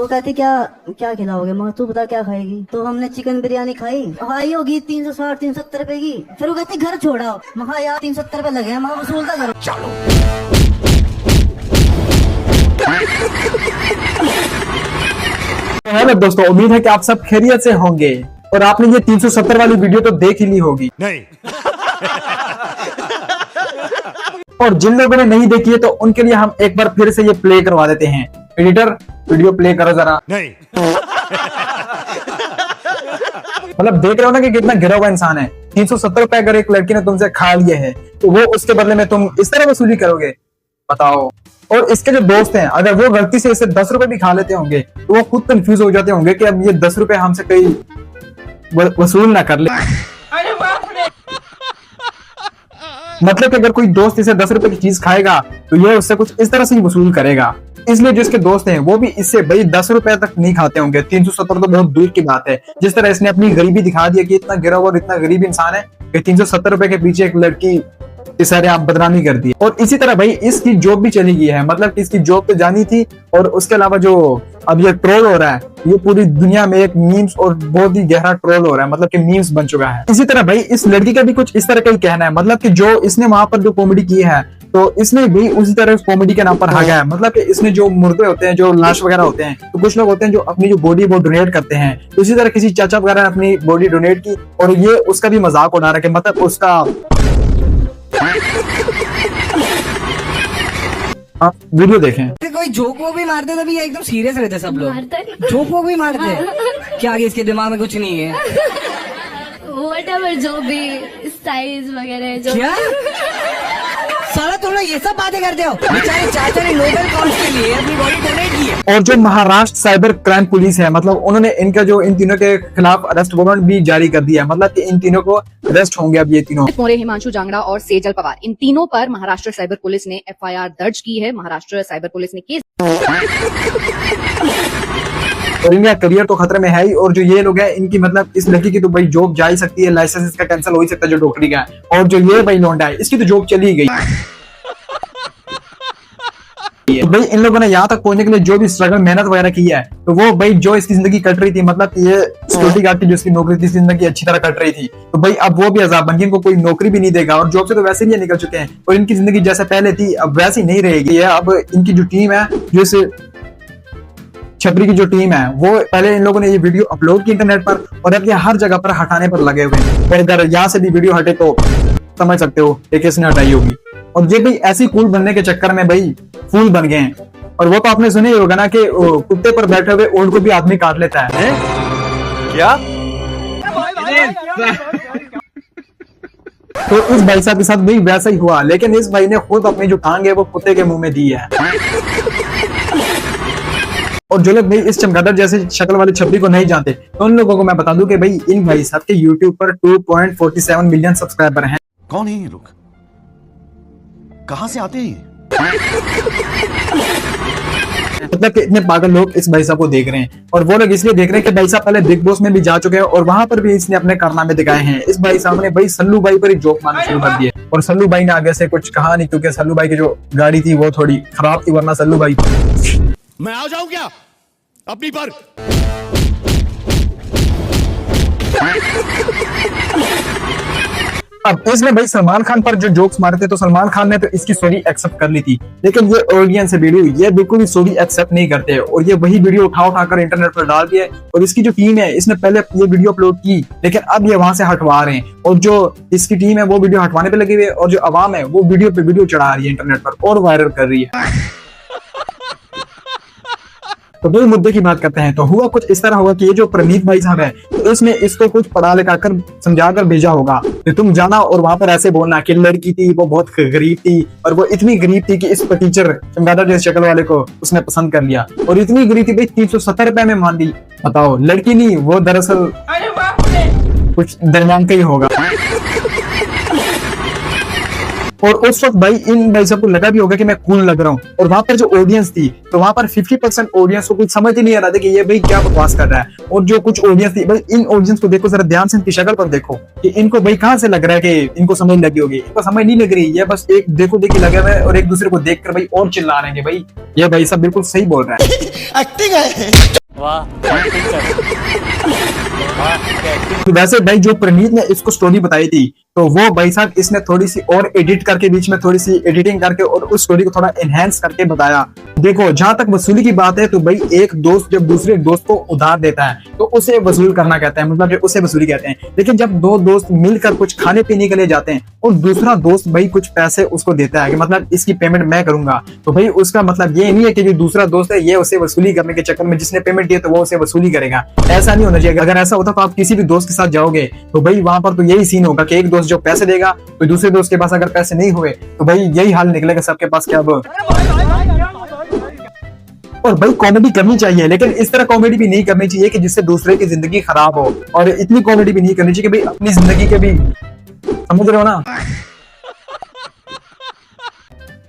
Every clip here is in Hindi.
वो कहती क्या क्या खिलाओगे, मगर तू बता क्या खाएगी। तो हमने चिकन बिरयानी खाई होगी 360-370 रुपए की। फिर वो कहती घर छोड़ाओ, महा यार 370 रुपए लगे हैं, महा वसूलता करो। चलो हेलो दोस्तों, उम्मीद है कि आप सब खैरियत से होंगे और आपने ये 370 वाली वीडियो तो देख ही ली होगी। नहीं। और जिन लोगों ने नहीं देखी है तो उनके लिए हम एक बार फिर से ये प्ले करवा देते हैं। एडिटर वीडियो प्ले करो जरा। नहीं। मतलब देख रहे हो ना कि कितना गिरा हुआ इंसान है। 370 रुपए अगर एक लड़की ने तुमसे खा लिए है तो वो उसके बदले में तुम इस तरह वसूली करोगे, बताओ। और इसके जो दोस्त हैं, अगर वो गलती से इसे 10 रुपए भी खा लेते होंगे तो वो खुद कंफ्यूज हो जाते होंगे कि अब ये 10 रुपए हमसे कहीं वसूल ना कर ले। मतलब कि अगर कोई दोस्त इसे 10 रुपए की चीज खाएगा तो ये उससे कुछ इस तरह से ही वसूल करेगा। इसलिए जो इसके दोस्त हैं वो भी इससे भाई 10 रुपए तक नहीं खाते होंगे। 370 तो बहुत दूर की बात है। जिस तरह इसने अपनी गरीबी दिखा दिया कि इतना गिरा हुआ और इतना गरीब इंसान है कि 370 रुपए के पीछे एक लड़की इस सारे आप बदनामी कर दी। और इसी तरह भाई इसकी जॉब भी चली गई है। मतलब कि इसकी जॉब तो जानी थी और उसके अलावा जो अब ये ट्रोल हो रहा है, ये पूरी दुनिया में एक मीम्स और बहुत ही गहरा ट्रोल हो रहा है। मतलब कि मीम्स बन चुका है। इसी तरह भाई इस लड़की का भी कुछ इस तरह का ही कहना है। मतलब कि जो इसने वहां पर जो कॉमेडी की है तो इसने भी उसी तरह कॉमेडी के नाम पर भागा है। मतलब कि इसने जो मुर्दे होते हैं, जो लाश वगैरह होते हैं, तो कुछ लोग होते हैं जो अपनी जो बॉडी वो डोनेट करते हैं। तो इसी तरह किसी चाचा वगैरह ने अपनी बॉडी डोनेट की और ये उसका भी मजाक उड़ा रहा है कि मतलब उसका आप वीडियो देखें। कोई जोक वो भी मारते तभी एकदम सीरियस रहते सब लोग। जोक वो भी मारते क्या आगे इसके दिमाग में कुछ नहीं है। Whatever, जो भी स्टाइल्स वगैरह जो क्या साला तुम लोग ये सब बातें करते हो। बेचारे चाचा ने नोबेल कॉज के लिए अपनी बॉडी डोनेट की है। और जो महाराष्ट्र साइबर क्राइम पुलिस है, मतलब उन्होंने इनका जो इन तीनों के खिलाफ अरेस्ट वारंट भी जारी कर दिया है। मतलब कि इन तीनों को अरेस्ट होंगे अब ये तीनों। मोरे, हिमांशु जांगड़ा और सेजल पवार, इन तीनों पर महाराष्ट्र साइबर पुलिस ने FIR दर्ज की है। महाराष्ट्र साइबर पुलिस ने केस और इनका करियर तो खतरे में है ही। और जो ये लोग हैं इनकी मतलब इस लड़की की तो भाई जॉब जा ही सकती है, लाइसेंस इसका कैंसिल हो ही सकता है जो डॉक्टरी का है। और जो ये भाई लौंडा है इसकी तो जॉब चली गई। तो भाई इन लोगों ने यहाँ तक पहुंचने के लिए जो भी स्ट्रगल मेहनत वगैरह की है तो वो भाई जो इसकी जिंदगी कट रही थी, मतलब ये सिक्योरिटी गार्ड की जो इसकी नौकरी थी, जिंदगी अच्छी तरह कट रही थी, तो भाई अब वो भी अजाब बन गई। इनको कोई नौकरी भी नहीं देगा और जॉब से तो वैसे भी निकल चुके हैं और इनकी जिंदगी जैसे पहले थी अब वैसी नहीं रहेगी। अब इनकी जो टीम है, जो इस छपरी की जो टीम है, वो पहले इन लोगों ने ये वीडियो अपलोड की इंटरनेट पर और अब ये हर जगह पर हटाने पर लगे हुए हैं। अगर यहाँ से भी वीडियो हटे तो समझ सकते हो कि किसने हटाई होगी। और ये भाई ऐसी कूल बनने के चक्कर में भाई फूल बन गए हैं। और वो तो आपने सुने ही होगा ना कि कुत्ते पर बैठे हुए ऊंट को भी आदमी काट लेता है। क्या? तो इस भाई साहब के साथ भी वैसा ही हुआ, लेकिन इस भाई ने खुद अपनी जो टांग है वो कुत्ते के मुंह में दी है। और जो लोग भाई इस चमगादड़ जैसे शक्ल वाली छपरी को नहीं जानते तो उन लोगों को मैं बता दूं कि भाई इन भाई साहब के YouTube पर 2.47 मिलियन सब्सक्राइबर हैं। कौन है ये लोग? कहां से आते हैं? मतलब कि इतने पागल लोग इस भाई साहब को देख रहे हैं और वो लोग इसलिए देख रहे हैं कि भाई साहब पहले बिग बॉस में भी जा चुके हैं और वहां पर भी इसने अपने कारनामे दिखाए हैं। इस भाई साहब ने भाई सल्लू भाई पर ही जोक मारना शुरू कर दिए और सल्लू भाई ने आगे से कुछ कहा नहीं, क्योंकि सल्लू भाई की जो गाड़ी थी वो थोड़ी खराब थी, वरना सल्लू भाई मैं आ जाऊं क्या अपनी पर? अब इसने भाई सलमान खान पर जो जोक्स मारे थे तो सलमान खान ने तो इसकी सॉरी एक्सेप्ट कर ली थी, लेकिन ये ऑडियंस वीडियो ये बिल्कुल भी सॉरी एक्सेप्ट नहीं करते और ये वही वीडियो उठाकर इंटरनेट पर डाल दिया। और इसकी जो टीम है इसने पहले ये वीडियो अपलोड की, लेकिन अब ये वहां से हटवा रहे हैं और जो इसकी टीम है वो वीडियो हटवाने पे लगी हुई है और जो आवाम है वो वीडियो पे वीडियो चढ़ा रही है इंटरनेट पर और वायरल कर रही है। तो दो मुद्दे की बात करते हैं। तो हुआ कुछ इस तरह होगा कि ये जो प्रनीत भाई साहब है तो इसने इसको कुछ पढ़ा लिखा कर समझा कर भेजा होगा कि तुम जाना और वहां पर ऐसे बोलना कि लड़की थी वो बहुत गरीब थी और वो इतनी गरीब थी कि इस टीचर चमगादड़ जैसे शक्ल वाले को उसने पसंद कर लिया और इतनी गरीब थी भाई 370 रुपए में मान ली। बताओ, लड़की नहीं, वो दरअसल कुछ दरमियान का ही होगा। और उस वक्त भाई इन भाई सबको लगा भी होगा कि मैं कूल लग रहा हूँ, और वहां पर जो ऑडियंस थी तो वहां पर 50% ऑडियंस को कुछ समझ ही नहीं आ रहा था कि ये भाई क्या बकवास कर रहा है। और जो कुछ ऑडियंस थी भाई, इन ऑडियंस को देखो जरा ध्यान से, इनकी शक्ल पर देखो कि इनको भाई कहाँ से लग रहा है कि इनको समझ लगी होगी। इनको समझ नहीं लग रही, ये बस एक देखो देखी लगे हुए हैं और एक दूसरे को देखकर भाई और चिल्ला रहे हैं कि भाई ये भाई सब बिल्कुल सही बोल रहा है। एक्टिंग है। तो वैसे भाई जो प्रणीत ने इसको स्टोरी बताई थी तो वो भाई साहब इसने थोड़ी सी और एडिट करके, बीच में थोड़ी सी एडिटिंग करके और उस स्टोरी को थोड़ा एनहेंस करके बताया। देखो जहां तक वसूली की बात है तो भाई एक दोस्त जब दूसरे दोस्त को उधार देता है तो उसे वसूल करना कहते हैं, मतलब उसे वसूली कहते हैं। लेकिन जब दो दोस्त मिलकर कुछ खाने पीने के लिए जाते हैं और दूसरा दोस्त भाई कुछ पैसे उसको देता है कि मतलब इसकी पेमेंट मैं करूंगा, तो भाई उसका मतलब ये नहीं है कि जो दूसरा दोस्त है ये उसे वसूली करने के चक्कर में जिसने पेमेंट दिया तो वो उसे वसूली करेगा। ऐसा नहीं होना चाहिए। अगर ऐसा होता तो आप किसी भी दोस्त के साथ जाओगे तो भाई वहां पर तो यही सीन होगा कि एक दोस्त जो पैसे देगा तो दूसरे दोस्त के पास अगर पैसे नहीं हुए तो भाई यही हाल निकलेगा सबके पास। क्या वो और भाई कॉमेडी करनी चाहिए, लेकिन इस तरह कॉमेडी भी नहीं करनी चाहिए कि जिससे दूसरे की जिंदगी खराब हो, और इतनी कॉमेडी भी नहीं करनी चाहिए कि भाई अपनी जिंदगी के भी, समझ रहे हो ना।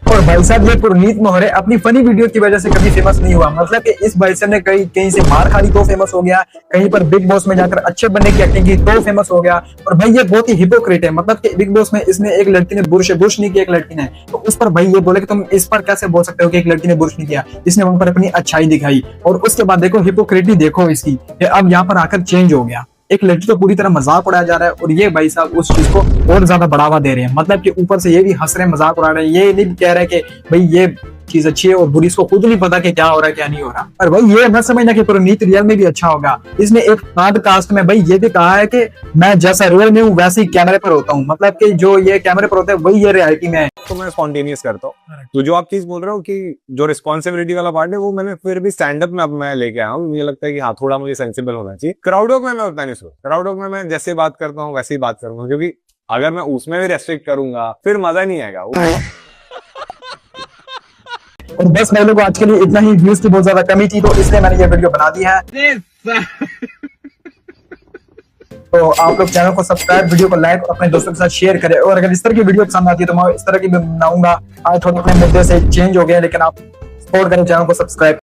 और भाई साहब ये पुरनीत मोहरे अपनी फनी वीडियो की वजह से कभी फेमस नहीं हुआ, मतलब कि इस भाई साहब ने कहीं से मार खा ली तो फेमस हो गया, कहीं पर बिग बॉस में जाकर अच्छे बनने की एक्टिंग की तो फेमस हो गया। और भाई ये बहुत ही हिपोक्रेट है, मतलब कि बिग बॉस में इसने एक लड़की ने बुर्श नहीं किया, एक लड़की ने, तो उस पर भाई ये बोले कि तुम इस पर कैसे बोल सकते हो कि एक लड़की ने बुर्श नहीं किया। इसने वहां पर अपनी अच्छाई दिखाई और उसके बाद देखो हिपोक्रेटी देखो इसकी, अब यहाँ पर आकर चेंज हो गया। एक लड़की तो पूरी तरह मजाक उड़ाया जा रहा है और ये भाई साहब उस चीज को और ज्यादा बढ़ावा दे रहे हैं, मतलब कि ऊपर से ये भी हंस रहे हैं, मजाक उड़ा रहे हैं। ये नहीं कह रहे कि भाई ये चीज अच्छी है और बुरी, इसको खुद नहीं पता कि क्या हो रहा है क्या नहीं हो रहा। और भाई ये मत समझना कि पुरनीत रियल में भी अच्छा होगा। इसने एक पॉडकास्ट में भाई ये भी कहा है कि मैं जैसा रियल में हूँ वैसे ही कैमरे पर होता हूँ, मतलब कि जो ये कैमरे पर होता है वही ये रियलिटी में है। तो मैं स्पॉन्टेनियस करता हूँ। तो जो आप चीज बोल रहे हो कि जो रिस्पॉन्सिबिलिटी वाला पार्ट है वो मैंने फिर भी स्टैंड अप में अब मैं लेके आया हूँ। मुझे लगता है कि हाँ थोड़ा मुझे सेंसिबल होना चाहिए। क्राउड वर्क में मैं उतना नहीं सोचता, क्राउड वर्क में मैं जैसे बात करता हूँ वैसे ही बात करूंगा, क्योंकि अगर मैं उसमें भी रेस्ट्रिक्ट करूंगा फिर मजा नहीं आएगा। और बस मेरे को आज के लिए इतना ही, व्यूज की बहुत ज्यादा कमी थी तो इसलिए मैंने ये वीडियो बना दी है। तो आप लोग चैनल को सब्सक्राइब, वीडियो को लाइक और अपने दोस्तों के साथ शेयर करें। और अगर इस तरह की वीडियो पसंद आती है तो मैं इस तरह की भी बनाऊंगा। आज थोड़ा अपने मुद्दे से चेंज हो गया, लेकिन आप सपोर्ट करें, चैनल को सब्सक्राइब